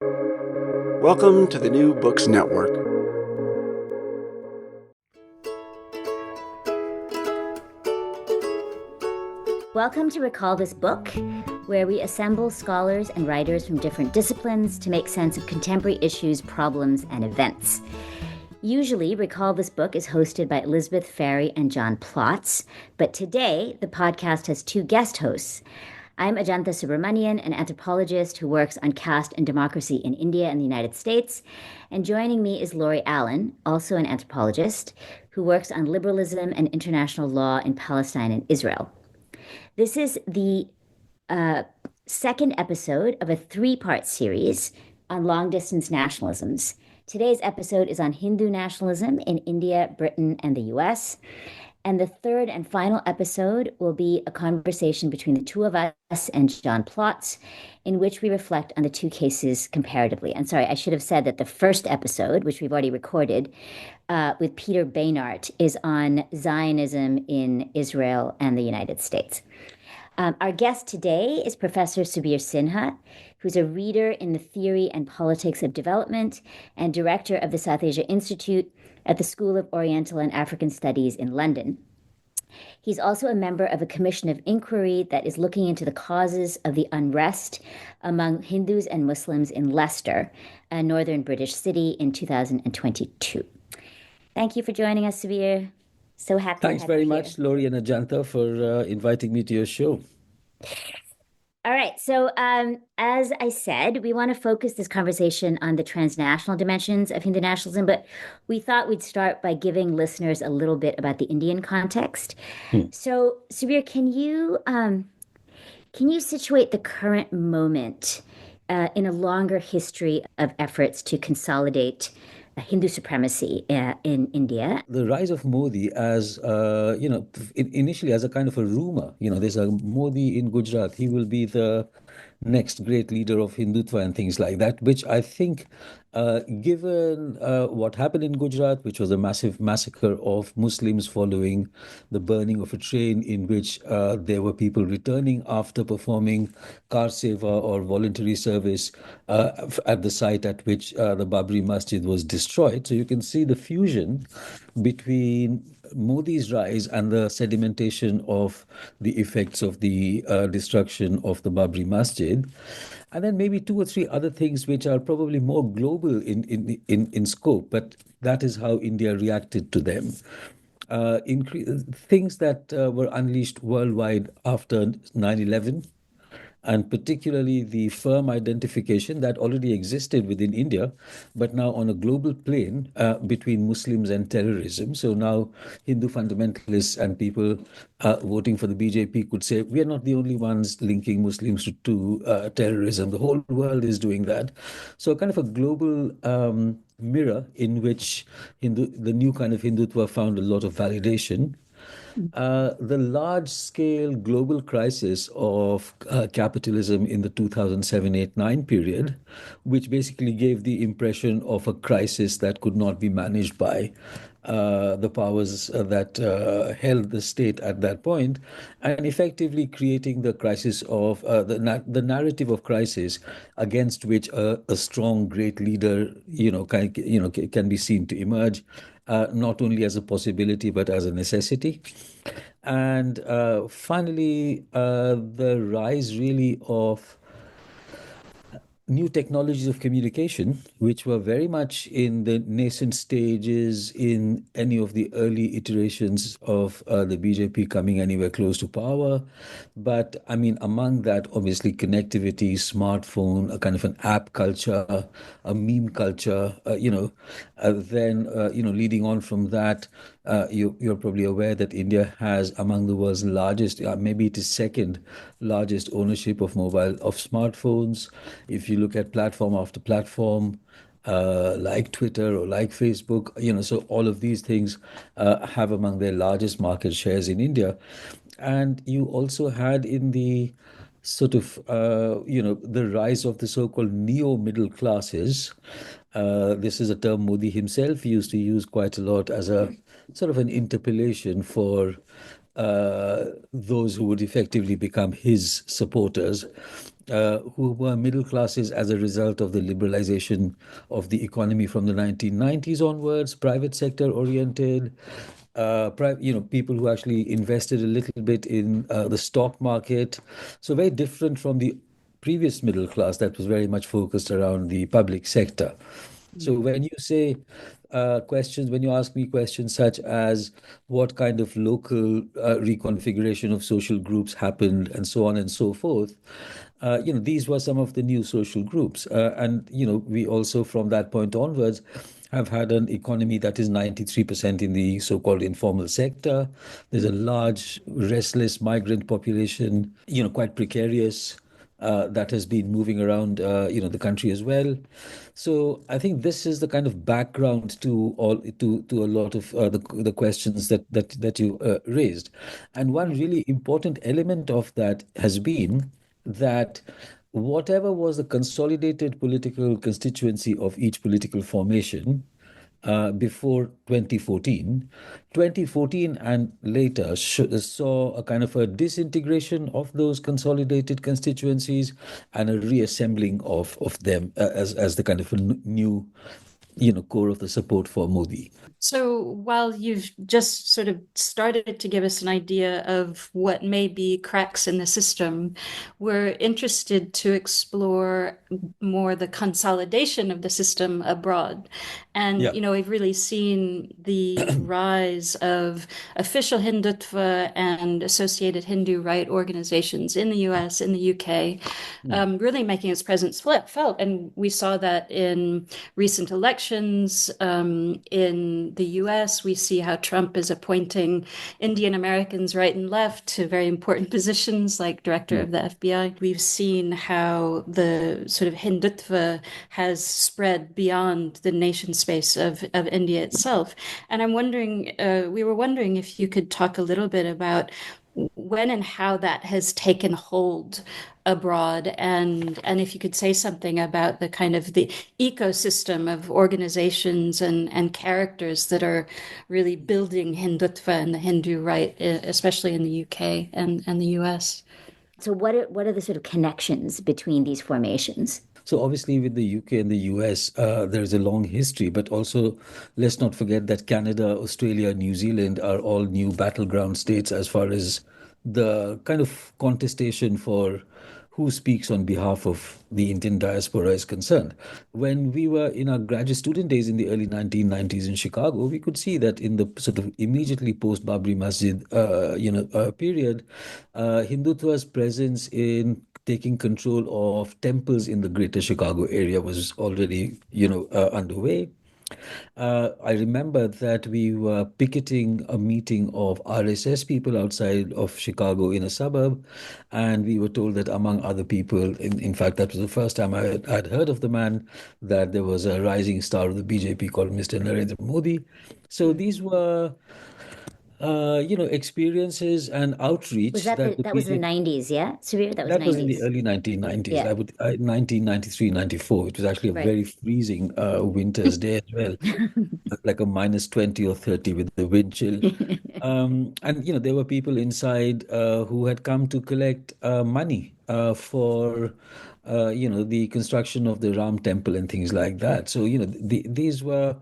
Welcome to the New Books Network. Welcome to Recall This Book, where we assemble scholars and writers from different disciplines to make sense of contemporary issues, problems, and events. Usually, Recall This Book is hosted by Elizabeth Ferry and John Plotz, but today the podcast has two guest hosts. I'm Ajantha Subramanian, an anthropologist who works on caste and democracy in India and the United States. And joining me is Laurie Allen, also an anthropologist, who works on liberalism and international law in Palestine and Israel. This is the second episode of a three-part series on long-distance nationalisms. Today's episode is on Hindu nationalism in India, Britain, and the US. And the third and final episode will be a conversation between the two of us and John Plotz, in which we reflect on the two cases comparatively. And sorry, I should have said that the first episode, which we've already recorded, with Peter Baynart, is on Zionism in Israel and the United States. Our guest today is Professor Subir Sinha, who's a reader in the theory and politics of development and director of the South Asia Institute at the School of Oriental and African Studies in London. He's also a member of a commission of inquiry that is looking into the causes of the unrest among Hindus and Muslims in Leicester, a northern British city, in 2022. Thank you for joining us, Subir. So happy Thanks to have very you much, here. Laurie and Ajanta, for inviting me to your show. All right. So, as I said, we want to focus this conversation on the transnational dimensions of Hindu nationalism, but we thought we'd start by giving listeners a little bit about the Indian context. Hmm. So, Subir, can you situate the current moment in a longer history of efforts to consolidate Hindu supremacy in India? The rise of Modi as, initially as a kind of a rumor. There's a Modi in Gujarat. He will be the next great leader of Hindutva and things like that, which I think, given what happened in Gujarat, which was a massive massacre of Muslims following the burning of a train in which there were people returning after performing car seva or voluntary service at the site at which the Babri Masjid was destroyed. So you can see the fusion between Modi's rise and the sedimentation of the effects of the destruction of the Babri Masjid. And then maybe two or three other things which are probably more global in scope, but that is how India reacted to them. Things that were unleashed worldwide after 9/11, and particularly the firm identification that already existed within India, but now on a global plane between Muslims and terrorism. So now Hindu fundamentalists and people voting for the BJP could say, we are not the only ones linking Muslims to terrorism. The whole world is doing that. So kind of a global mirror in which the new kind of Hindutva found a lot of validation. The large-scale global crisis of capitalism in the 2007-8-9 period, which basically gave the impression of a crisis that could not be managed by the powers that held the state at that point, and effectively creating the crisis of the narrative of crisis against which a strong, great leader, can be seen to emerge, not only as a possibility but as a necessity. And finally, the rise really of new technologies of communication, which were very much in the nascent stages in any of the early iterations of the BJP coming anywhere close to power. But I mean, among that, obviously, connectivity, smartphone, a kind of an app culture, a meme culture, leading on from that, you're probably aware that India has among the world's largest, maybe it is second largest ownership of smartphones. If you look at platform after platform, like Twitter or like Facebook, so all of these things have among their largest market shares in India. And you also had in the sort of, the rise of the so-called neo-middle classes. This is a term Modi himself used to use quite a lot as a sort of an interpellation for those who would effectively become his supporters. who were middle classes as a result of the liberalization of the economy from the 1990s onwards, private sector oriented, people who actually invested a little bit in the stock market. So very different from the previous middle class that was very much focused around the public sector. So when you say questions, when you ask me questions such as what kind of local reconfiguration of social groups happened and so on and so forth, these were some of the new social groups. We also, from that point onwards, have had an economy that is 93% in the so-called informal sector. There's a large, restless migrant population, quite precarious, that has been moving around, the country as well. So I think this is the kind of background to a lot of the questions that you raised, and one really important element of that has been that whatever was the consolidated political constituency of each political formation before 2014 and later saw a kind of a disintegration of those consolidated constituencies and a reassembling of them as the kind of a new, core of the support for Modi. So while you've just sort of started to give us an idea of what may be cracks in the system, we're interested to explore more the consolidation of the system abroad. And, Yeah. We've really seen the rise of official Hindutva and associated Hindu right organizations in the US, in the UK, really making its presence felt. And we saw that in recent elections in the US. We see how Trump is appointing Indian Americans right and left to very important positions like director of the FBI. We've seen how the sort of Hindutva has spread beyond the nation space of India itself. And we were wondering if you could talk a little bit about when and how that has taken hold abroad, and if you could say something about the kind of the ecosystem of organizations and characters that are really building Hindutva and the Hindu right, especially in the UK and the US. So what are the sort of connections between these formations? So obviously, with the UK and the US, there is a long history, but also let's not forget that Canada, Australia, New Zealand are all new battleground states as far as the kind of contestation for who speaks on behalf of the Indian diaspora is concerned. When we were in our graduate student days in the early 1990s in Chicago, we could see that in the sort of immediately post Babri Masjid, period, Hindutva's presence in taking control of temples in the greater Chicago area was already, underway. I remember that we were picketing a meeting of RSS people outside of Chicago in a suburb, and we were told that, among other people, in fact, that was the first time I'd heard of the man, that there was a rising star of the BJP called Mr. Narendra Modi. So these were, experiences and outreach Was that that the that was the BJP. 90s, yeah? Subir, that was That was in the 90s. early 1990s. Yeah. 1993, 94. It was actually a Right. very freezing winter's day as well, like a minus 20 or 30 with the wind chill. And there were people inside who had come to collect money for the construction of the Ram temple and things like that. So these were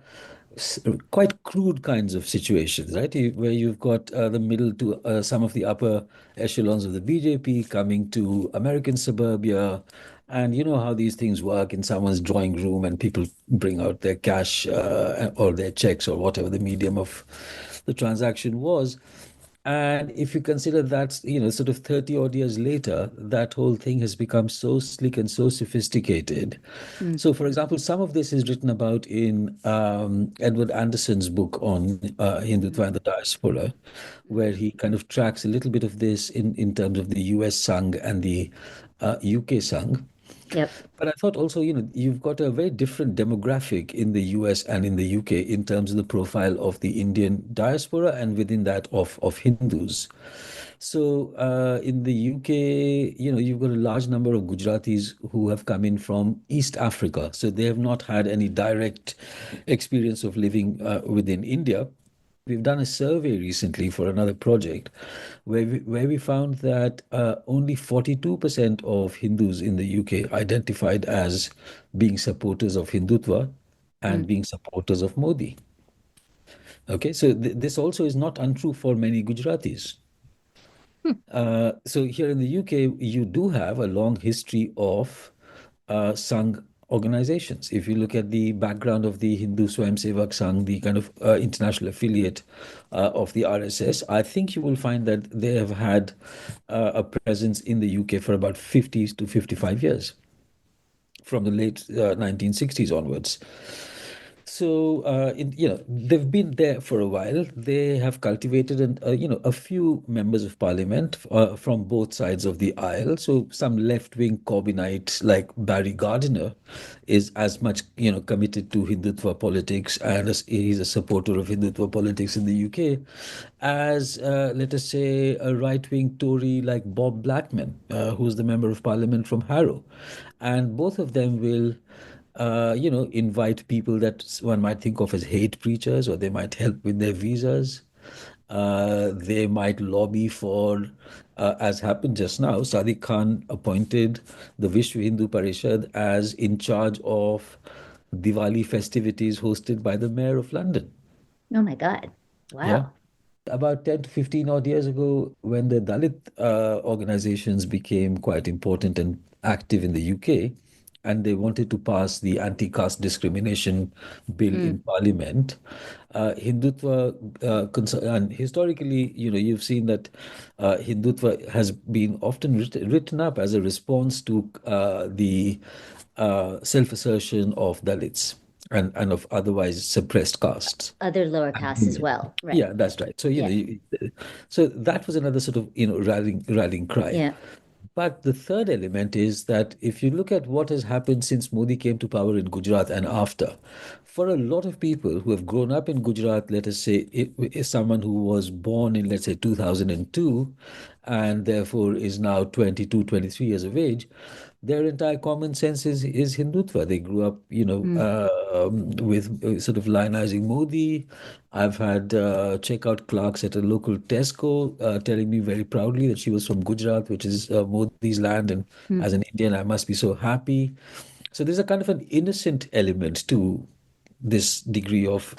quite crude kinds of situations, right? Where you've got the middle to some of the upper echelons of the BJP coming to American suburbia. And you know how these things work in someone's drawing room, and people bring out their cash or their checks or whatever the medium of the transaction was. And if you consider that, sort of 30 odd years later, that whole thing has become so slick and so sophisticated. So, for example, some of this is written about in Edward Anderson's book on Hindutva and the diaspora, where he kind of tracks a little bit of this in terms of the US Sangh and the UK Sangh. Yep. But I thought also, you've got a very different demographic in the US and in the UK in terms of the profile of the Indian diaspora and within that of Hindus. So in the UK, you've got a large number of Gujaratis who have come in from East Africa. So they have not had any direct experience of living within India. We've done a survey recently for another project where we found that only 42% of Hindus in the UK identified as being supporters of Hindutva and being supporters of Modi. Okay, so this also is not untrue for many Gujaratis. So here in the UK, you do have a long history of Sangh organizations. If you look at the background of the Hindu Swayamsevak Sangh, the kind of international affiliate of the RSS, I think you will find that they have had a presence in the UK for about 50 to 55 years, from the late 1960s onwards. So, they've been there for a while. They have cultivated a few members of parliament from both sides of the aisle. So some left-wing Corbynites like Barry Gardiner is as much, committed to Hindutva politics, and he's a supporter of Hindutva politics in the UK, as, let us say, a right-wing Tory like Bob Blackman, who's the member of parliament from Harrow. And both of them will invite people that one might think of as hate preachers, or they might help with their visas. They might lobby for, as happened just now, Sadiq Khan appointed the Vishwa Hindu Parishad as in charge of Diwali festivities hosted by the Mayor of London. Oh my God. Yeah. Wow. About 10 to 15 odd years ago, when the Dalit organizations became quite important and active in the UK, and they wanted to pass the anti-caste discrimination bill in Parliament, Hindutva, and historically, you've seen that Hindutva has been often written up as a response to the self-assertion of Dalits and of otherwise suppressed castes. Other lower castes as well, right? Yeah, that's right. So, so that was another sort of, rallying cry. Yeah. But the third element is that if you look at what has happened since Modi came to power in Gujarat and after, for a lot of people who have grown up in Gujarat, let us say, if someone who was born in, let's say, 2002, and therefore is now 22, 23 years of age, their entire common sense is Hindutva. They grew up, with sort of lionizing Modi. I've had checkout clerks at a local Tesco telling me very proudly that she was from Gujarat, which is Modi's land, and as an Indian, I must be so happy. So there's a kind of an innocent element to this degree of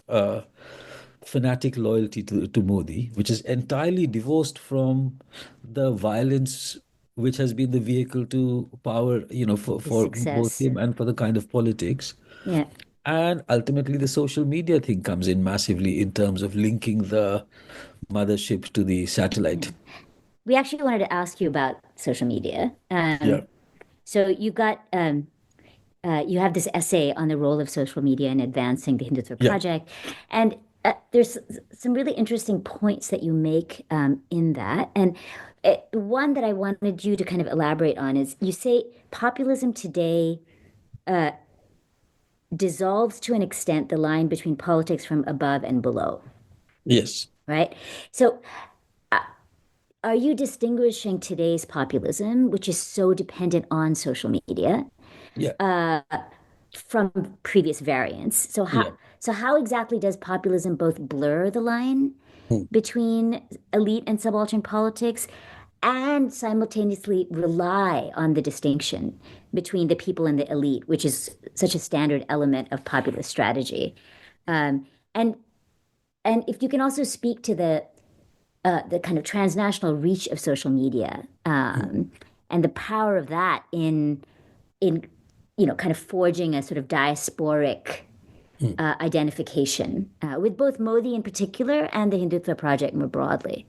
fanatic loyalty to Modi, which is entirely divorced from the violence which has been the vehicle to power, for both Success. him and for the kind of politics. Yeah. And ultimately, the social media thing comes in massively in terms of linking the mothership to the satellite. We actually wanted to ask you about social media. Yeah. So you have this essay on the role of social media in advancing the Hindutva Yeah. project, and there's some really interesting points that you make in that. And one that I wanted you to kind of elaborate on is you say populism today dissolves to an extent the line between politics from above and below, Yes. right? So are you distinguishing today's populism, which is so dependent on social media, Yeah. from previous variants? So Yeah. how exactly does populism both blur the line between elite and subaltern politics and simultaneously rely on the distinction between the people and the elite, which is such a standard element of populist strategy? And if you can also speak to the kind of transnational reach of social media, and the power of that in kind of forging a sort of diasporic identification with both Modi in particular and the Hindutva project more broadly.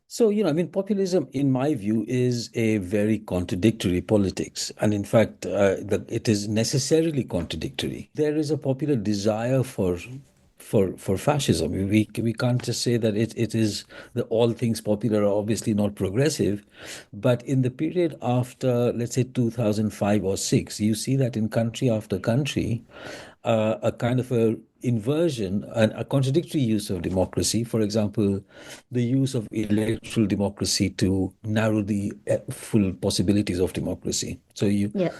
So, populism, in my view, is a very contradictory politics. And in fact, it is necessarily contradictory. There is a popular desire for fascism. We can't just say that it is the all things popular are obviously not progressive, but in the period after, let's say, 2005 or 6, you see that in country after country, a kind of a inversion and a contradictory use of democracy. For example, the use of electoral democracy to narrow the full possibilities of democracy. So Yeah.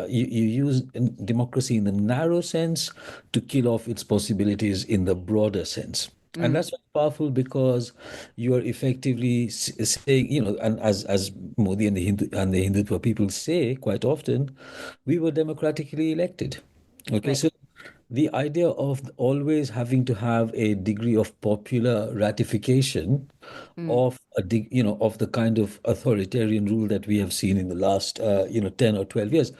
you use democracy in the narrow sense to kill off its possibilities in the broader sense. And that's very powerful because you are effectively saying, and as Modi and the Hindutva people say quite often, we were democratically elected. Okay, Right. so the idea of always having to have a degree of popular ratification of of the kind of authoritarian rule that we have seen in the last 10 or 12 years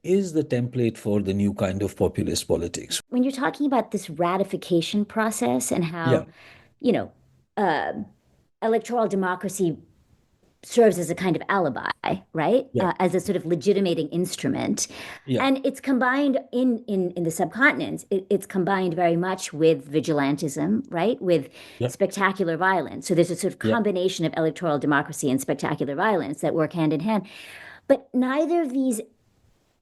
is the template for the new kind of populist politics. When you're talking about this ratification process and Yeah, how, you know, uh, electoral democracy serves as a kind of alibi, right? yeah, As a sort of legitimating instrument. yeah, And it's combined in the subcontinent, it's combined very much with vigilantism, right? With yeah, spectacular violence. So there's a sort of yeah. combination of electoral democracy and spectacular violence that work hand in hand. But neither of these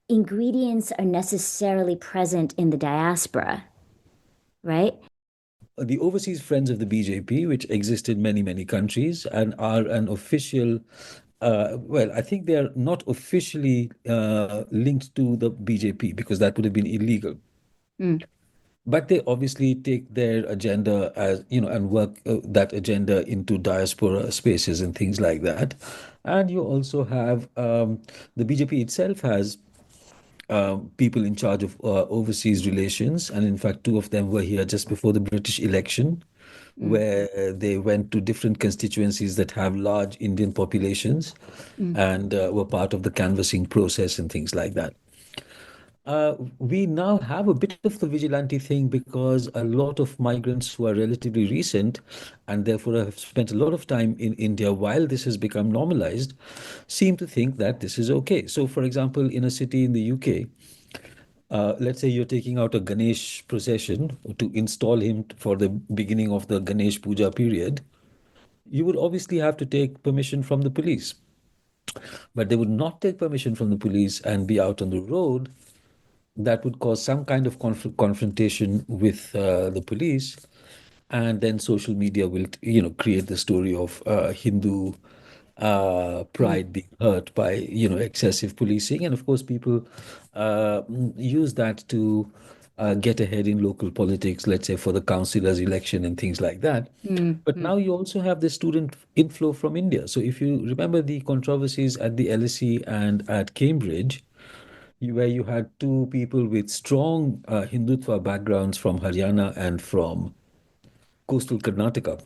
ingredients are necessarily present in the diaspora, right? The overseas friends of the BJP, which exist in many, many countries and are an official, well, I think they are not officially linked to the BJP because that would have been illegal. Mm, But they obviously take their agenda as, and work that agenda into diaspora spaces and things like that. And you also have the BJP itself has people in charge of overseas relations. And in fact, two of them were here just before the British election, mm, where they went to different constituencies that have large Indian populations mm. and were part of the canvassing process and things like that. We now have a bit of the vigilante thing because a lot of migrants who are relatively recent and therefore have spent a lot of time in India while this has become normalized seem to think that this is okay. So, for example, in a city in the UK, let's say you're taking out a Ganesh procession to install him for the beginning of the Ganesh Puja period, you would obviously have to take permission from the police. But they would not take permission from the police and be out on the road. That would cause some kind of confrontation with the police, and then social media will create the story of Hindu Mm, pride being hurt by excessive policing, and of course people use that to get ahead in local politics, let's say for the councillors election and things like that. mm, But mm, now you also have the student inflow from India. So if you remember the controversies at the LSE and at Cambridge, where you had two people with strong Hindutva backgrounds from Haryana and from coastal Karnataka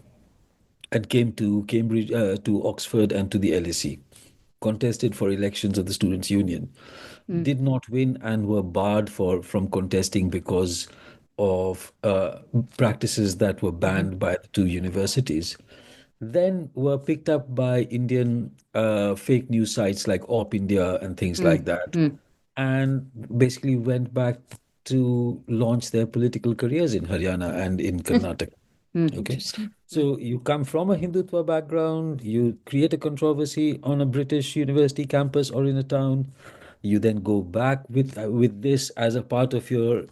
and came to Cambridge, to Oxford, and to the LSE, contested for elections of the Students' Union, mm, did not win and were barred from contesting because of practices that were mhm, banned by the two universities. Then were picked up by Indian fake news sites like Op India and things like mm, that, mm, and basically went back to launch their political careers in Haryana and in Karnataka. Okay. Interesting. Yeah. So you come from a Hindutva background, you create a controversy on a British university campus or in a town, you then go back with this as a part of your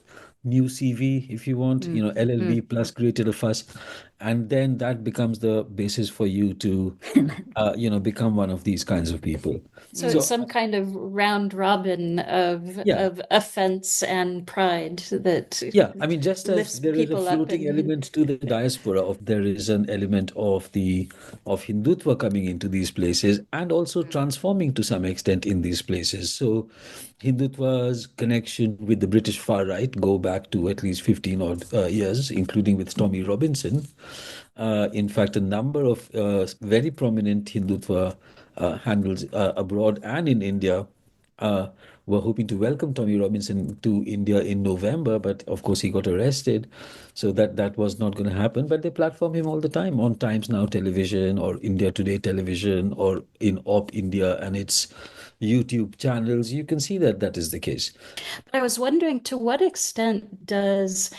new CV, if you want, mm, LLB mm. plus created a fuss, and then that becomes the basis for you to, become one of these kinds of people. So Mm. it's So some kind of round robin of yeah, offense and pride that yeah, I mean, just as lifts there is a people up floating and element to the diaspora of there is an element of Hindutva coming into these places and also transforming to some extent in these places. So Hindutva's connection with the British far right go back to at least 15 odd years, including with Tommy Robinson. In fact, a number of very prominent Hindutva handles abroad and in India uh, were hoping to welcome Tommy Robinson to India in November, but of course he got arrested, so that was not going to happen. But they platform him all the time on Times Now television or India Today television or in Op India and its YouTube channels. You can see that that is the case. But I was wondering, to what extent does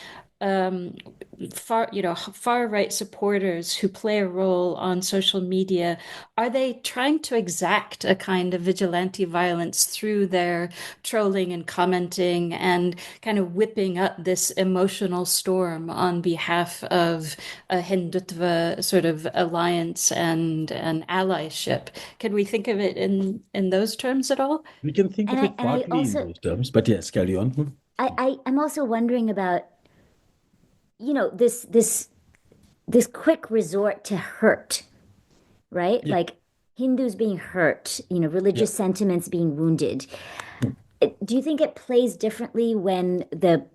far right supporters who play a role on social media, are they trying to exact a kind of vigilante violence through their trolling and commenting and kind of whipping up this emotional storm on behalf of a Hindutva sort of alliance and an allyship? Can we think of it in those terms at all? We can think And of I it and I partly in also those terms, but yes, carry on. I'm also wondering about, this quick resort to hurt, right? Yeah, Like Hindus being hurt, yeah. religious sentiments being wounded. Do you think it plays differently when that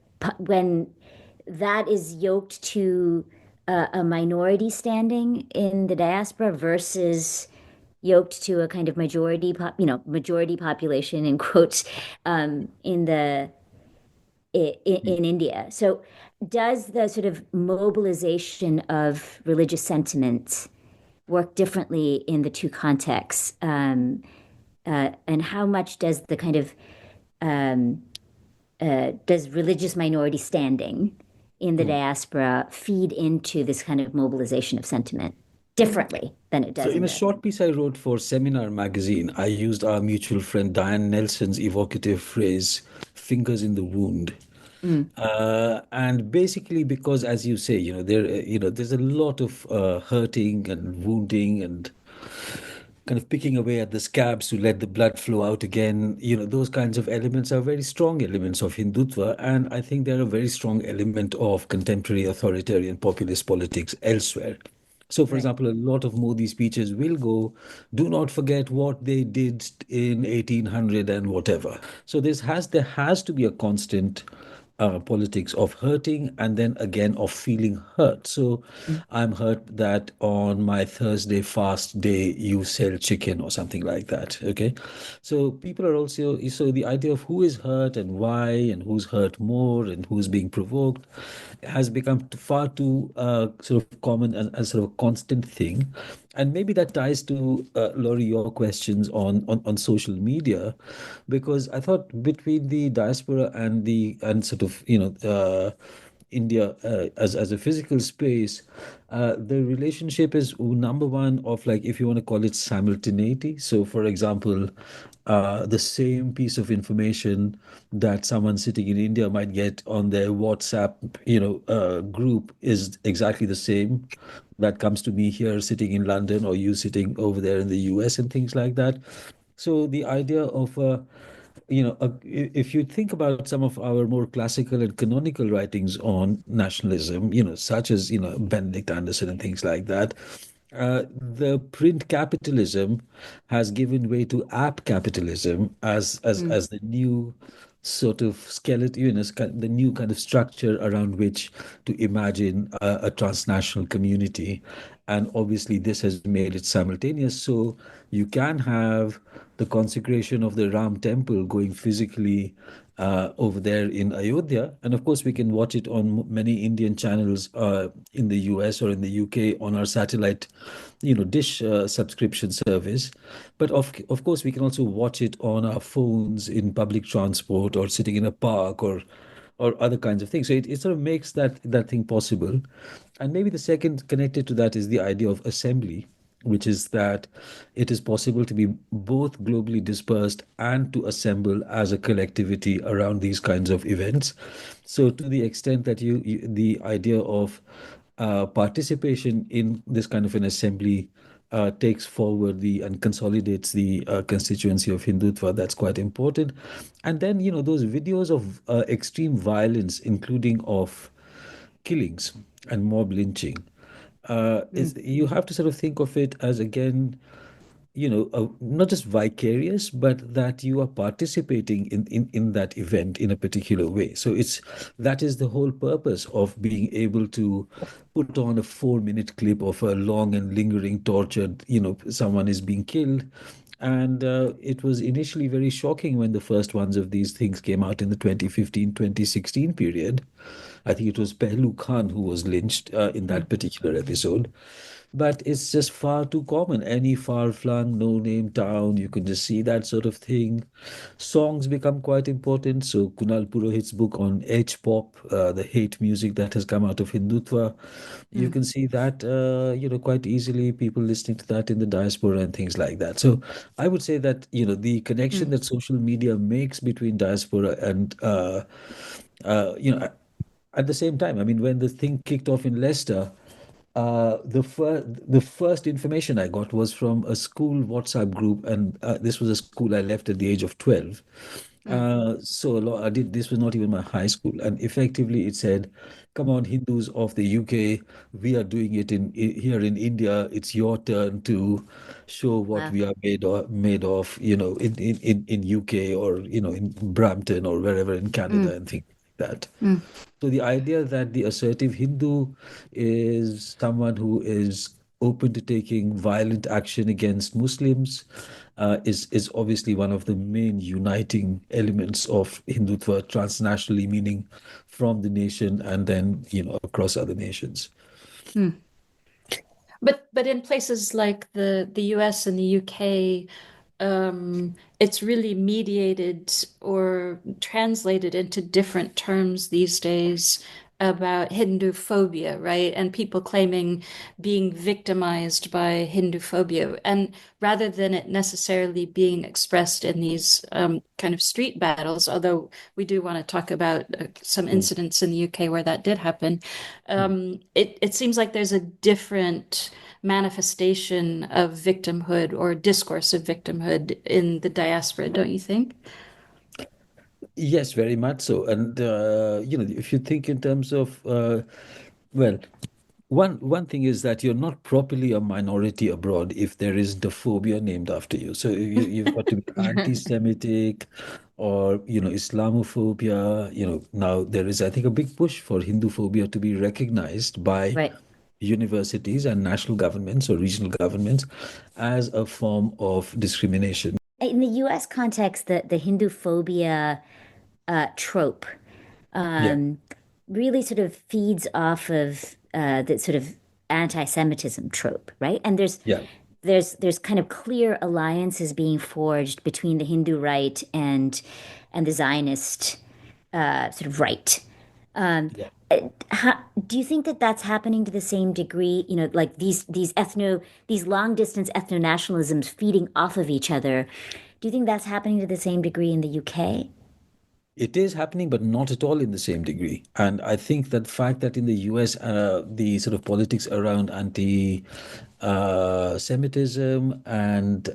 is yoked to a minority standing in the diaspora versus yoked to a kind of majority population in quotes in India? So does the sort of mobilization of religious sentiment work differently in the two contexts? And how much does the kind of does religious minority standing in the diaspora feed into this kind of mobilization of sentiment differently than it So does in in a the? short piece I wrote for Seminar magazine, I used our mutual friend Diane Nelson's evocative phrase, fingers in the wound. Mm, And basically because, as you say, there's a lot of hurting and wounding and kind of picking away at the scabs to let the blood flow out again. Those kinds of elements are very strong elements of Hindutva, and I think they're a very strong element of contemporary authoritarian populist politics elsewhere. So, for right. example, a lot of Modi speeches will go, do not forget what they did in 1800 and whatever. So there has to be a constant politics of hurting and then again of feeling hurt. So Mm. I'm hurt that on my Thursday fast day you sell chicken or something like that. Okay. So people are also, so the idea of who is hurt and why and who's hurt more and who's being provoked has become far too sort of common and sort of a constant thing. And maybe that ties to Laurie, your questions on social media, because I thought between the diaspora and sort of India as a physical space, the relationship is number one of, like, if you want to call it, simultaneity. So, for example, the same piece of information that someone sitting in India might get on their WhatsApp, group is exactly the same that comes to me here sitting in London, or you sitting over there in the US and things like that. So the idea of if you think about some of our more classical and canonical writings on nationalism, such as, Benedict Anderson and things like that, the print capitalism has given way to app capitalism Mm. as the new sort of skeleton, the new kind of structure around which to imagine a transnational community. And obviously, this has made it simultaneous. So you can have the consecration of the Ram temple going physically over there in Ayodhya. And of course, we can watch it on many Indian channels in the US or in the UK on our satellite, dish subscription service. But of course, we can also watch it on our phones in public transport or sitting in a park or other kinds of things. So it sort of makes that thing possible. And maybe the second connected to that is the idea of assembly, which is that it is possible to be both globally dispersed and to assemble as a collectivity around these kinds of events. So to the extent that the idea of participation in this kind of an assembly takes forward the and consolidates the constituency of Hindutva. That's quite important. And then, those videos of extreme violence, including of killings and mob lynching, Mm. you have to sort of think of it as, again, not just vicarious, but that you are participating in that event in a particular way. So that is the whole purpose of being able to put on a 4-minute clip of a long and lingering tortured, someone is being killed. And it was initially very shocking when the first ones of these things came out in the 2015-2016 period. I think it was Pehlu Khan who was lynched in that particular episode. But it's just far too common. Any far-flung, no-name town, you can just see that sort of thing. Songs become quite important. So Kunal Purohit's book on H-pop, the hate music that has come out of Hindutva, you can see that, quite easily, people listening to that in the diaspora and things like that. So I would say that, the connection that social media makes between diaspora and, uh, you know, at the same time, I mean, when the thing kicked off in Leicester, the first information I got was from a school WhatsApp group, and this was a school I left at the age of 12. I did. This was not even my high school, and effectively it said, "Come on, Hindus of the UK, we are doing it here in India. It's your turn to show what Wow. we are made of. In UK, or in Brampton or wherever in Canada and things like that." So the idea that the assertive Hindu is someone who is open to taking violent action against Muslims is obviously one of the main uniting elements of Hindutva transnationally, meaning from the nation and then across other nations. But in places like the US and the UK, it's really mediated or translated into different terms these days about Hindu phobia, right? And people claiming being victimized by Hindu phobia. And rather than it necessarily being expressed in these kind of street battles, although we do want to talk about some incidents in the UK where that did happen, it seems like there's a different manifestation of victimhood or discourse of victimhood in the diaspora, don't you think? Yes, very much so. And if you think in terms of well, one thing is that you're not properly a minority abroad if there is the phobia named after you. So you've got to be anti-Semitic or Islamophobia. Now there is, I think, a big push for Hindu phobia to be recognized by Right. universities and national governments or regional governments as a form of discrimination. In the US context, the Hindu phobia trope Yeah, really sort of feeds off of the sort of anti-Semitism trope, right? And yeah, there's kind of clear alliances being forged between the Hindu right and the Zionist sort of right. yeah. Do you think that that's happening to the same degree? Like these long distance ethno nationalisms feeding off of each other. Do you think that's happening to the same degree in the UK? It is happening, but not at all in the same degree. And I think that fact that in the US, the sort of politics around anti-Semitism and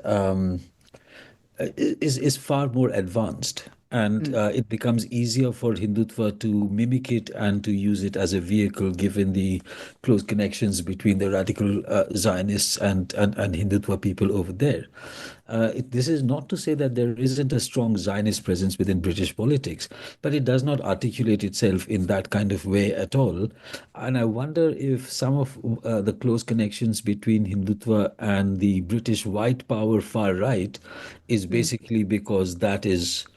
is far more advanced. And it becomes easier for Hindutva to mimic it and to use it as a vehicle, given the close connections between the radical Zionists and Hindutva people over there. This is not to say that there isn't a strong Zionist presence within British politics, but it does not articulate itself in that kind of way at all. And I wonder if some of the close connections between Hindutva and the British white power far right is basically because that is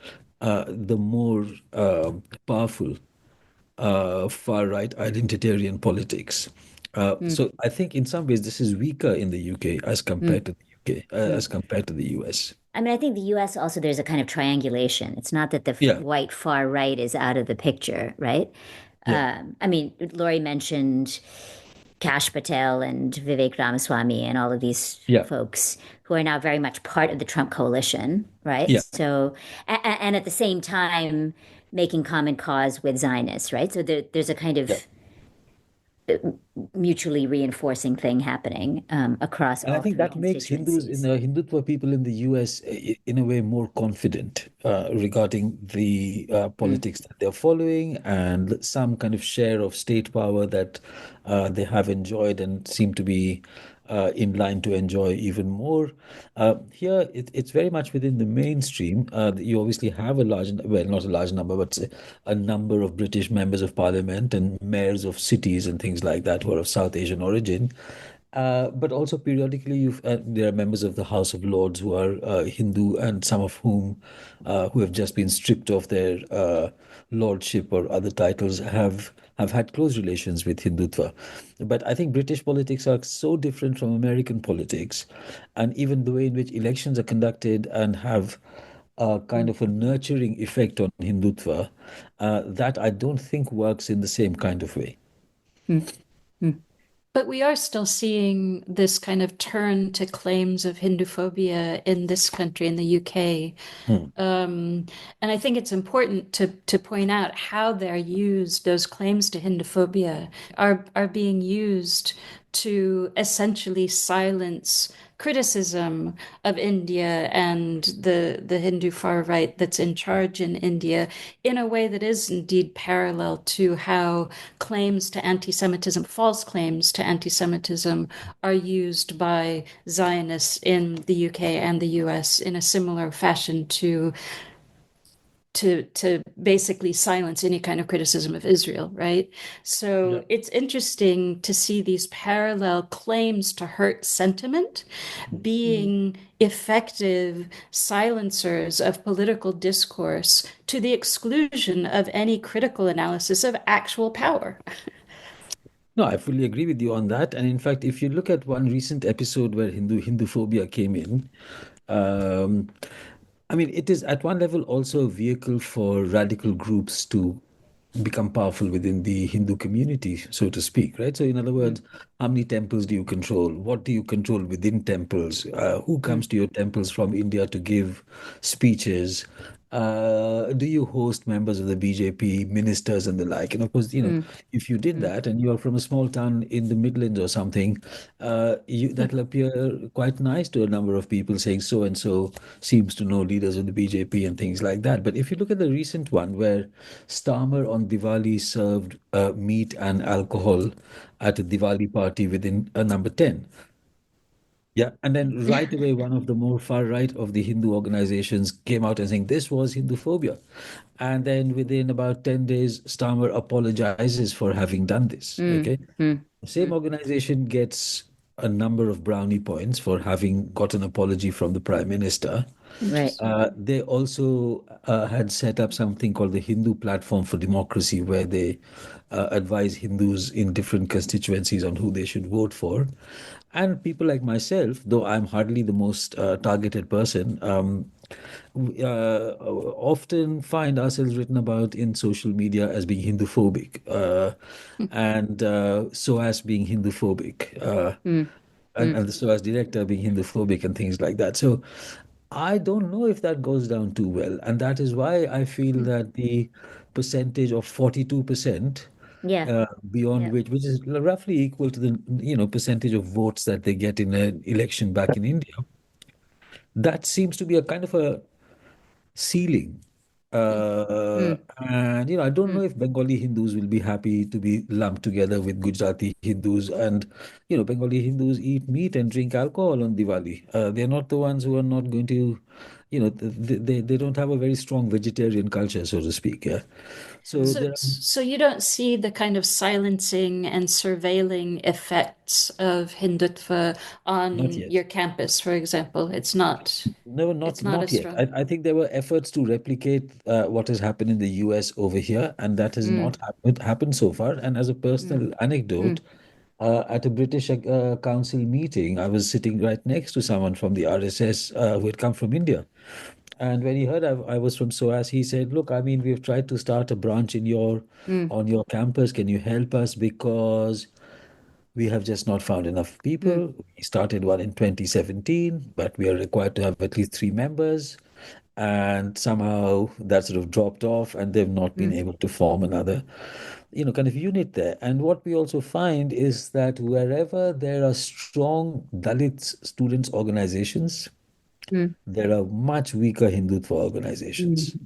the more powerful far right identitarian politics. So I think in some ways this is weaker in the UK as compared to the UK, as compared to the US. I mean, I think the US also, there's a kind of triangulation. It's not that the Yeah, white far right is out of the picture, right? yeah, I mean, Laurie mentioned Kash Patel and Vivek Ramaswamy and all of these yeah, folks who are now very much part of the Trump coalition, right? yeah, So, and at the same time, making common cause with Zionists, right? So there's a kind yeah. of mutually reinforcing thing happening across And I all think three that makes Hindus in constituencies. the Hindutva people in the US in a way more confident regarding the politics that they're following and some kind of share of state power that they have enjoyed and seem to be in line to enjoy even more. Here, it's very much within the mainstream. You obviously have a large, well, not a large number, but a number of British members of parliament and mayors of cities and things like that who are of South Asian origin. But also periodically, there are members of the House of Lords who are Hindu, and some of whom who have just been stripped of their lordship or other titles have had close relations with Hindutva. But I think British politics are so different from American politics, and even the way in which elections are conducted and have a kind of a nurturing effect on Hindutva, that I don't think works in the same kind of way. But we are still seeing this kind of turn to claims of Hinduphobia in this country, in the UK. Hmm. And I think it's important to point out how they're used, those claims to Hinduphobia are being used to essentially silence criticism of India and the Hindu far right that's in charge in India in a way that is indeed parallel to how claims to anti-Semitism, false claims to anti-Semitism, are used by Zionists in the UK and the US in a similar fashion to basically silence any kind of criticism of Israel, right? Yeah. So it's interesting to see these parallel claims to hurt sentiment being effective silencers of political discourse to the exclusion of any critical analysis of actual power. No, I fully agree with you on that. And in fact, if you look at one recent episode where Hinduphobia came in, um, I mean, it is at one level also a vehicle for radical groups to become powerful within the Hindu community, so to speak, right? So, in other words, how many temples do you control? What do you control within temples? Who comes to your temples from India to give speeches? Do you host members of the BJP, ministers, and the like? And of course, if you did that and you are from a small town in the Midlands or something, that'll appear quite nice to a number of people saying so and so seems to know leaders of the BJP and things like that. But if you look at the recent one where Starmer on Diwali served meat and alcohol at a Diwali party within a number 10. Yeah, and then right away, one of the more far right of the Hindu organizations came out and saying this was Hinduphobia. And then within about 10 days, Starmer apologizes for having done this. Okay. The same organization gets a number of brownie points for having got an apology from the prime minister. Right. They also had set up something called the Hindu Platform for Democracy, where they advise Hindus in different constituencies on who they should vote for. And people like myself, though I'm hardly the most targeted person, we, often find ourselves written about in social media as being Hinduphobic, and so as being Hinduphobic. And the SOAS director being Hinduphobic and things like that. So I don't know if that goes down too well. And that is why I feel that the percentage of 42% Yeah. beyond Yeah. which is roughly equal to the percentage of votes that they get in an election back in India, that seems to be a kind of a ceiling. And I don't know if Bengali Hindus will be happy to be lumped together with Gujarati Hindus. And Bengali Hindus eat meat and drink alcohol on Diwali. They're not the ones who are not going to, they don't have a very strong vegetarian culture, so to speak. Yeah. So So, there are so you don't see the kind of silencing and surveilling effects of Hindutva not on yet. your campus, for example. No, It's not not as yet. strong. I think there were efforts to replicate what has happened in the US over here, and that has not happened so far. And as a personal anecdote, at a British Council meeting, I was sitting right next to someone from the RSS who had come from India. And when he heard I was from SOAS, he said, "Look, I mean, we've tried to start a branch in your on your campus. Can you help us? Because we have just not found enough people. We started one in 2017, but we are required to have at least 3 members. And somehow that sort of dropped off, and they've not been able to form another, kind of unit there. And what we also find is that wherever there are strong Dalit students organizations, there are much weaker Hindutva organizations.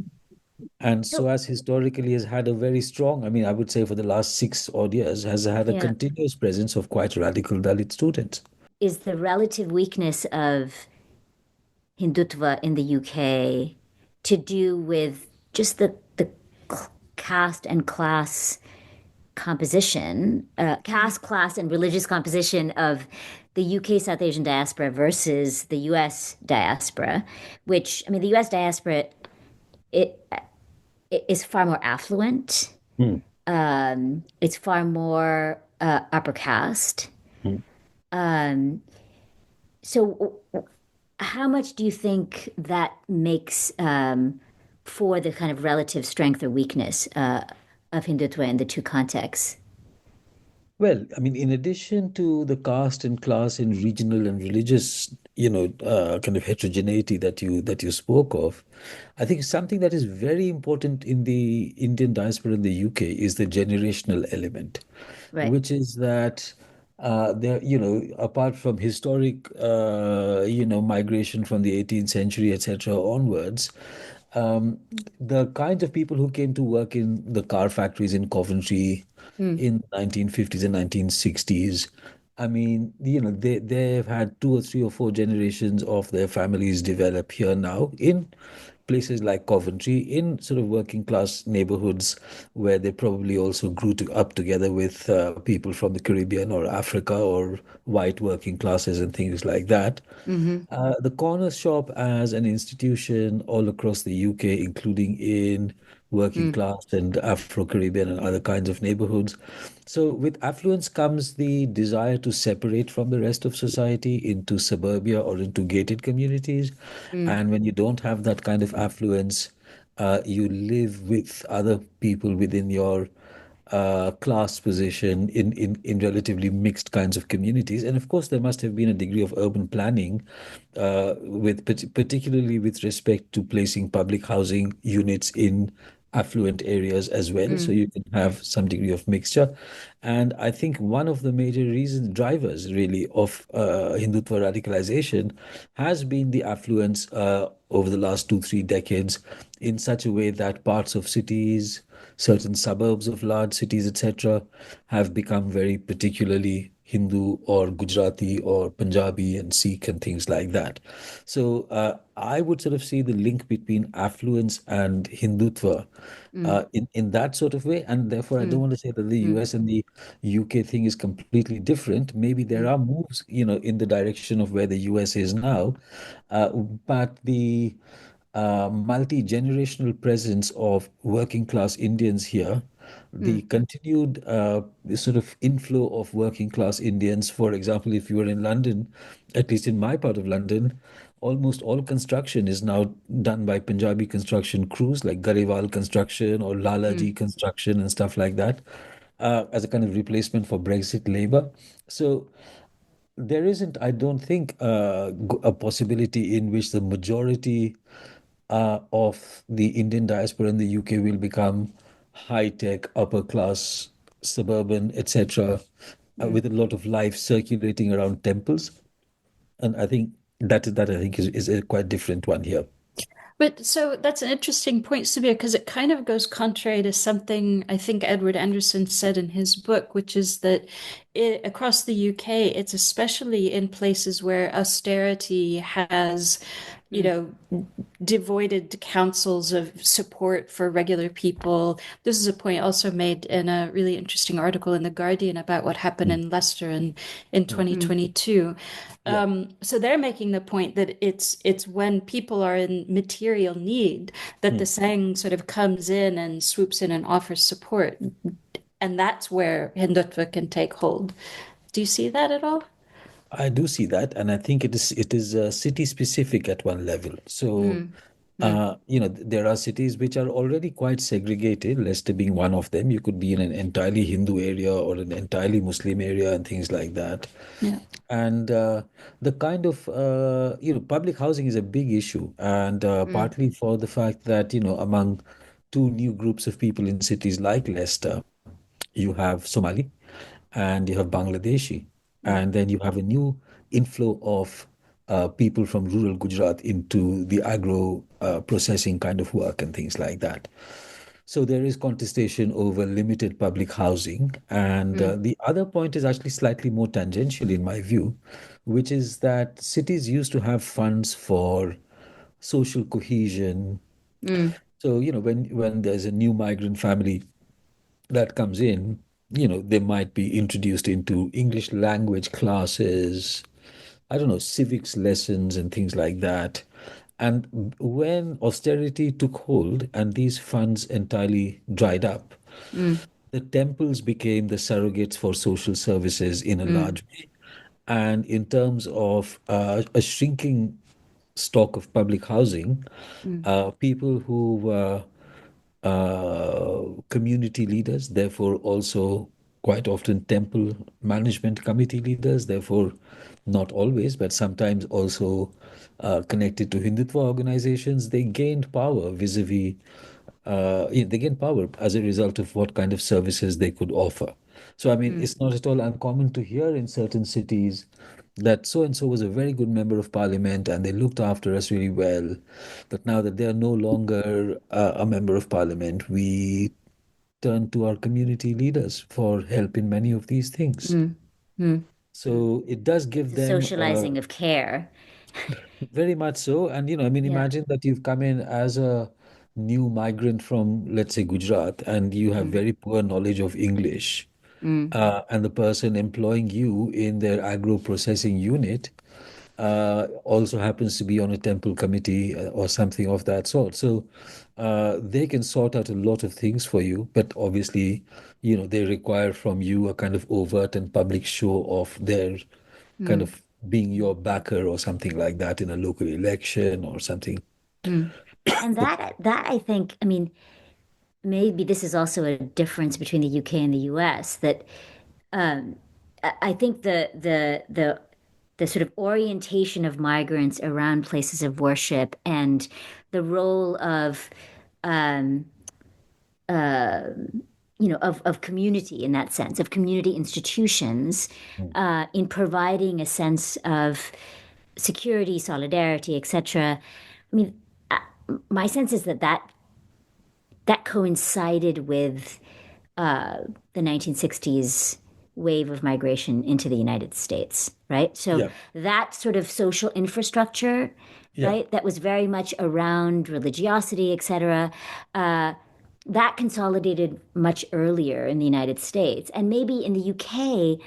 And So, SOAS historically has had a very strong, I mean, I would say for the last 6 odd years, has had a yeah, continuous presence of quite radical Dalit students. is the relative weakness of Hindutva in the UK to do with just the caste and class composition, caste, class, and religious composition of the UK South Asian diaspora versus the US diaspora, which, I mean, the US diaspora, it, it is far more affluent. Mm, It's far more upper caste. mm. So, how much do you think that makes for the kind of relative strength or weakness of Hindutva in the two contexts? Well, I mean, in addition to the caste and class and regional and religious, kind of heterogeneity that you spoke of, I think something that is very important in the Indian diaspora in the UK is the generational element, Right. which is that there, apart from historic, migration from the 18th century, etc., onwards, um, the kinds of people who came to work in the car factories in Coventry Mm, in the 1950s and 1960s. I mean, they've had two or three or four generations of their families develop here now in places like Coventry, in sort of working class neighborhoods where they probably also up together with people from the Caribbean or Africa or white working classes and things like that. hmm The corner shop as an institution all across the UK, including in working mm, class and Afro-Caribbean and other kinds of neighborhoods. So with affluence comes the desire to separate from the rest of society into suburbia or into gated communities. mm, And when you don't have that kind of affluence, you live with other people within your class position in relatively mixed kinds of communities. And of course, there must have been a degree of urban planning, particularly with respect to placing public housing units in affluent areas as well. So mm, you can have some degree of mixture. And I think one of the major drivers really of Hindutva radicalization has been the affluence over the last 2, 3 decades in such a way that parts of cities, certain suburbs of large cities, etc., have become very particularly Hindu or Gujarati or Punjabi and Sikh and things like that. So I would sort of see the link between affluence and Hindutva mm, in that sort of way. And therefore, I don't mm, want to say that the mm, US and the UK thing is completely different. Maybe there mm, are moves, in the direction of where the US is now, but the multi-generational presence of working class Indians here, the mm, continued sort of inflow of working class Indians. For example, if you were in London, at least in my part of London, almost all construction is now done by Punjabi construction crews like Gariwal Construction or mm, Lalaji Construction and stuff like that, as a kind of replacement for Brexit labor. So there isn't, I don't think, a possibility in which the majority of the Indian diaspora in the UK will become high tech, upper class, suburban, etc., mm. with a lot of life circulating around temples. And I think that I think is a quite different one here. But so that's an interesting point, Subir, because it kind of goes contrary to something I think Edward Anderson said in his book, which is that across the UK, it's especially in places where austerity has, you Mm, know, devoided councils of support for regular people. This is a point also made in a really interesting article in The Guardian about what happened Mm, in Leicester in mm, 2022. yeah. So they're making the point that it's when people are in material need that the Mm. Sangh sort of comes in and swoops in and offers support. And that's where Hindutva can take hold. Do you see that at all? I do see that, and I think it is city specific at one level. So, mm, mm, there are cities which are already quite segregated, Leicester being one of them. You could be in an entirely Hindu area or an entirely Muslim area and things like that. Yeah. And the kind of, public housing is a big issue, and mm, partly for the fact that, among two new groups of people in cities like Leicester, you have Somali and you have Bangladeshi, mm, and then you have a new inflow of people from rural Gujarat into the agro processing kind of work and things like that. So there is contestation over limited public housing. And mm, the other point is actually slightly more tangential in my view, which is that cities used to have funds for social cohesion. mm, So, when there's a new migrant family that comes in, they might be introduced into English language classes, I don't know, civics lessons and things like that. And when austerity took hold and these funds entirely dried up, Mm, the temples became the surrogates for social services in a mm, large way. And in terms of a shrinking stock of public housing, mm, people who were community leaders, therefore also quite often temple management committee leaders, therefore not always, but sometimes also connected to Hindutva organizations, they gained power vis-a-vis, they gained power as a result of what kind of services they could offer. So, I mean, mm, it's not at all uncommon to hear in certain cities that so and so was a very good member of parliament and they looked after us really well. But now that they are no longer a member of parliament, we turn to our community leaders for help in many of these things. mm, mm. So it does It's give a them socializing of care. very much so. And, I mean, Yeah. imagine that you've come in as a new migrant from, let's say, Gujarat, and you have Mm, very poor knowledge of English. mm, And the person employing you in their agro processing unit also happens to be on a temple committee or something of that sort. So they can sort out a lot of things for you, but obviously, they require from you a kind of overt and public show of their kind mm, of being your backer or something like that in a local election or something. mm. And that I think, I mean, maybe this is also a difference between the UK and the US that I think the sort of orientation of migrants around places of worship and the role of um, of community in that sense, of community institutions Mm. in providing a sense of security, solidarity, etc. I mean, my sense is that coincided with the 1960s wave of migration into the United States, right? So Yeah, that sort of social infrastructure, yeah, right, that was very much around religiosity, etc., that consolidated much earlier in the United States. And maybe in the UK,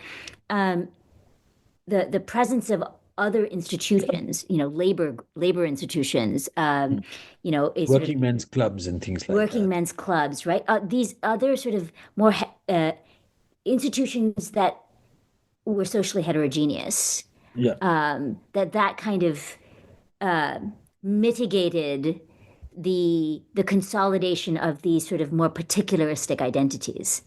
the presence of other institutions, labor institutions, is sort of working men's clubs and things like working that. men's clubs, right? These other sort of more institutions that were socially heterogeneous, Yeah. that kind of mitigated the consolidation of these sort of more particularistic identities.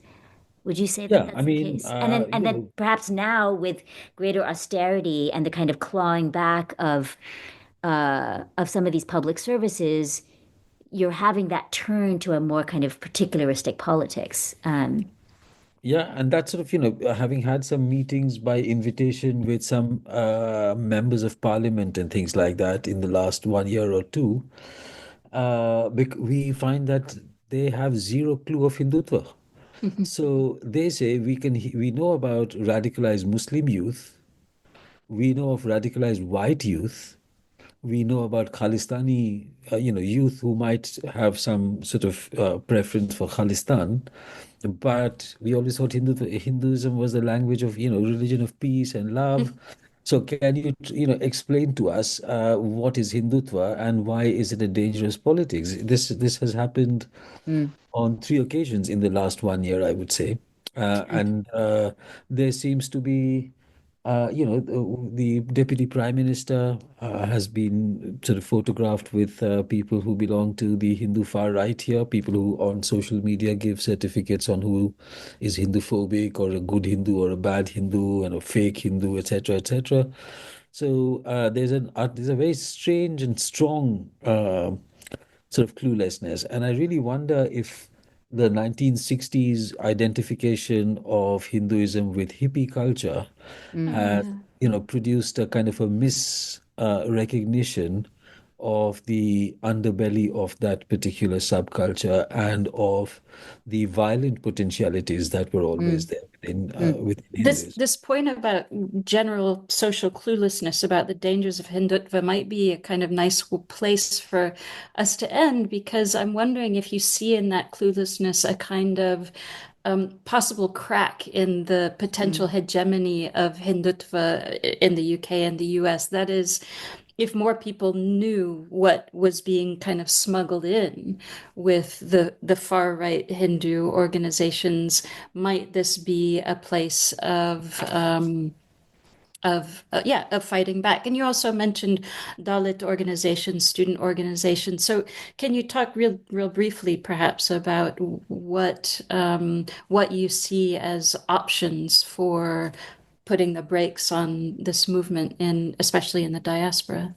Would you say that Yeah, I that's the mean, case? And then perhaps now with greater austerity and the kind of clawing back of some of these public services, you're having that turn to a more kind of particularistic politics. yeah, and that's sort of, having had some meetings by invitation with some members of parliament and things like that in the last 1 year or two, we find that they have zero clue of Hindutva. So they say we know about radicalized Muslim youth, we know of radicalized white youth, we know about Khalistani, youth who might have some sort of preference for Khalistan, but we always thought Hinduism was the language of, religion of peace and love. So can you, explain to us what is Hindutva and why is it a dangerous politics? This has happened Mm. on 3 occasions in the last 1 year, I would say. And there seems to be, the deputy prime minister has been sort of photographed with people who belong to the Hindu far right here, people who on social media give certificates on who is Hinduphobic or a good Hindu or a bad Hindu and a fake Hindu, etc., etc. So there's a very strange and strong sort of cluelessness. And I really wonder if the 1960s identification of Hinduism with hippie culture Mm. has, produced a kind of a recognition of the underbelly of that particular subculture and of the violent potentialities that were always Mm. there Mm. within This Hinduism. this point about general social cluelessness about the dangers of Hindutva might be a kind of nice place for us to end, because I'm wondering if you see in that cluelessness a kind of possible crack in the potential hegemony of Hindutva in the UK and the US. That is, if more people knew what was being kind of smuggled in with the far right Hindu organizations, might this be a place of fighting back? And you also mentioned Dalit organizations, student organizations. So can you talk real briefly, perhaps, about what you see as options for putting the brakes on this movement especially in the diaspora?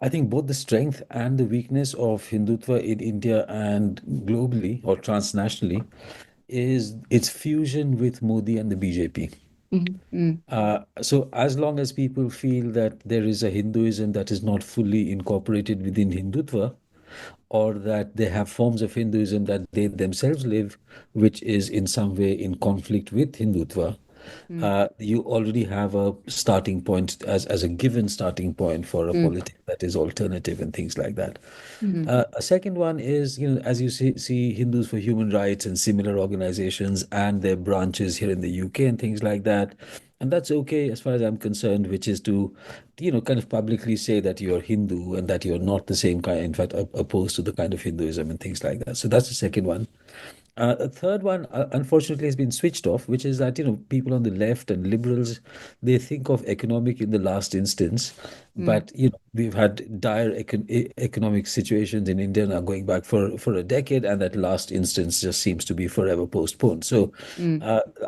I think both the strength and the weakness of Hindutva in India and globally or transnationally is its fusion with Modi and the BJP. So as long as people feel that there is a Hinduism that is not fully incorporated within Hindutva, or that they have forms of Hinduism that they themselves live, which is in some way in conflict with Hindutva, you already have a starting point as a given starting point for a politics that is alternative and things like that. A second one is, as you see Hindus for Human Rights and similar organizations and their branches here in the UK and things like that. And that's okay as far as I'm concerned, which is to, kind of publicly say that you're Hindu and that you're not the same kind, in fact, opposed to the kind of Hinduism and things like that. So that's the second one. A third one, unfortunately, has been switched off, which is that, people on the left and liberals, they think of economic in the last instance. But, we've had dire economic situations in India now going back for a decade, and that last instance just seems to be forever postponed. So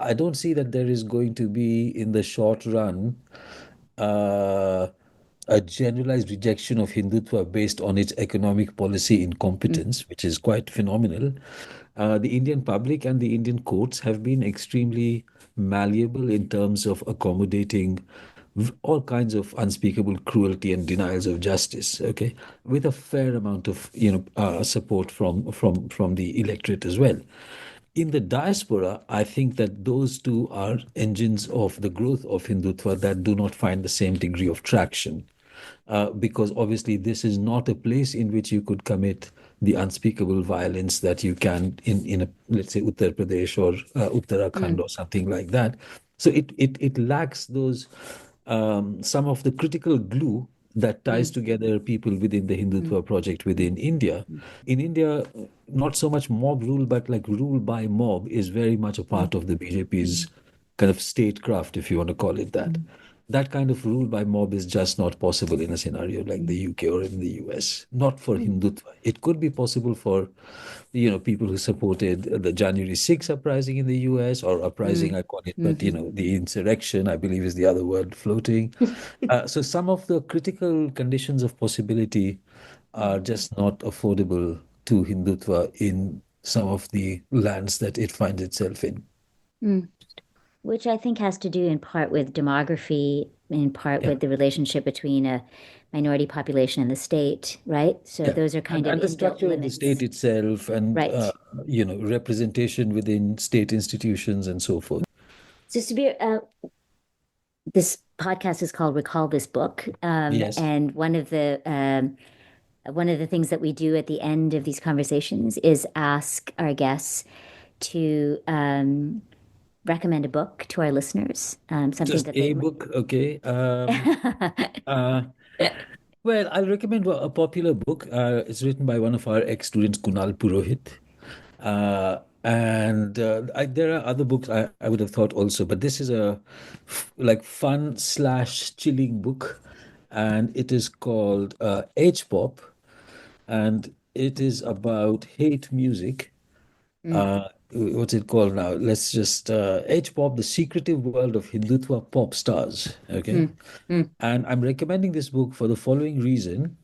I don't see that there is going to be, in the short run, uh, a generalized rejection of Hindutva based on its economic policy incompetence, which is quite phenomenal. The Indian public and the Indian courts have been extremely malleable in terms of accommodating all kinds of unspeakable cruelty and denials of justice. Okay, with a fair amount of support from the electorate as well. In the diaspora, I think that those two are engines of the growth of Hindutva that do not find the same degree of traction. Because obviously this is not a place in which you could commit the unspeakable violence that you can in let's say Uttar Pradesh or Uttarakhand or something like that. So it lacks those some of the critical glue that ties together people within the Hindutva project within India. In India, not so much mob rule, but like rule by mob is very much a part of the BJP's kind of statecraft, if you want to call it that. That kind of rule by mob is just not possible in a scenario like the UK or in the US. Not for Hindutva. It could be possible for, people who supported the January 6th uprising in the US, or uprising, I call it, but the insurrection, I believe, is the other word floating. So some of the critical conditions of possibility are just not affordable to Hindutva in some of the lands that it finds itself in. Which I think has to do in part with demography, in part with the relationship between a minority population and the state, right? So those are kind of And the inbuilt structure of the state limits. itself, and Right. representation within state institutions and so forth. So Subir, this podcast is called Recall This Book. Yes. And one of the things that we do at the end of these conversations is ask our guests to recommend a book to our listeners, something Just that a they book, okay. Well, I'll recommend a popular book. It's written by one of our ex-students, Kunal Purohit. And there are other books I would have thought also, but this is a like fun slash chilling book, and it is called H-pop, and it is about hate music. What's it called now? Let's just H-pop, the secretive world of Hindutva pop stars. Okay, and I'm recommending this book for the following reason.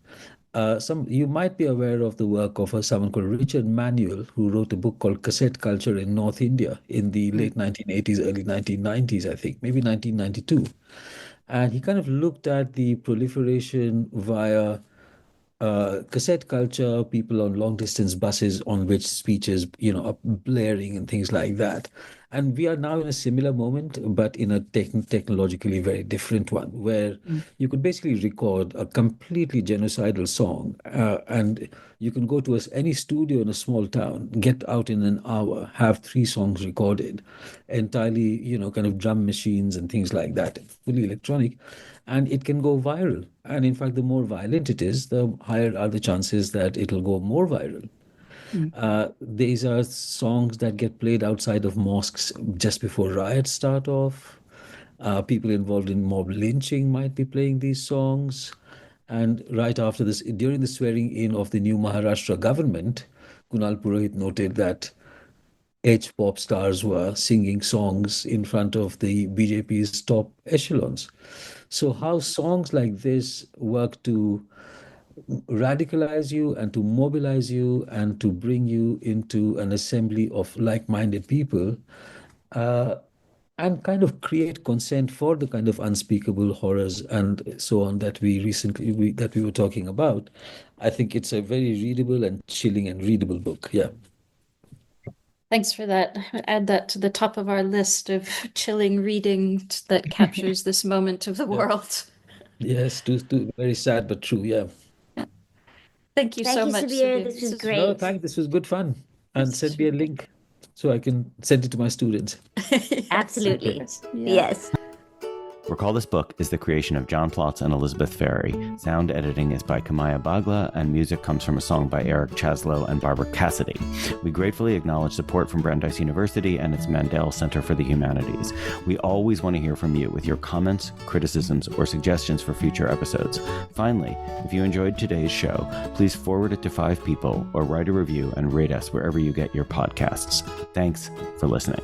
Some you might be aware of the work of someone called Richard Manuel, who wrote a book called Cassette Culture in North India in the late 1980s, early 1990s, I think, maybe 1992. And he kind of looked at the proliferation via cassette culture, people on long distance buses on which speeches, are blaring and things like that. And we are now in a similar moment, but in a technologically very different one, where you could basically record a completely genocidal song, and you can go to any studio in a small town, get out in an hour, have 3 songs recorded, entirely, kind of drum machines and things like that, fully electronic, and it can go viral. And in fact, the more violent it is, the higher are the chances that it'll go more viral. These are songs that get played outside of mosques just before riots start off. People involved in mob lynching might be playing these songs. And right after this, during the swearing in of the new Maharashtra government, Kunal Purohit noted that H-pop stars were singing songs in front of the BJP's top echelons. So how songs like this work to radicalize you and to mobilize you and to bring you into an assembly of like-minded people, and kind of create consent for the kind of unspeakable horrors and so on that we were talking about. I think it's a very readable and chilling and readable book. Yeah. Thanks for that. Add that to the top of our list of chilling reading that captures this moment of the world. Yes, very sad but true. Yeah. Thank you so much, Subir. This was great. No, thanks. This was good fun. And send me a link so I can send it to my students. Absolutely. Yeah. Yes. Recall This Book is the creation of John Plotz and Elizabeth Ferry. Sound editing is by Kamaya Bagla, and music comes from a song by Eric Chaslow and Barbara Cassidy. We gratefully acknowledge support from Brandeis University and its Mandel Center for the Humanities. We always want to hear from you with your comments, criticisms, or suggestions for future episodes. Finally, if you enjoyed today's show, please forward it to 5 people or write a review and rate us wherever you get your podcasts. Thanks for listening.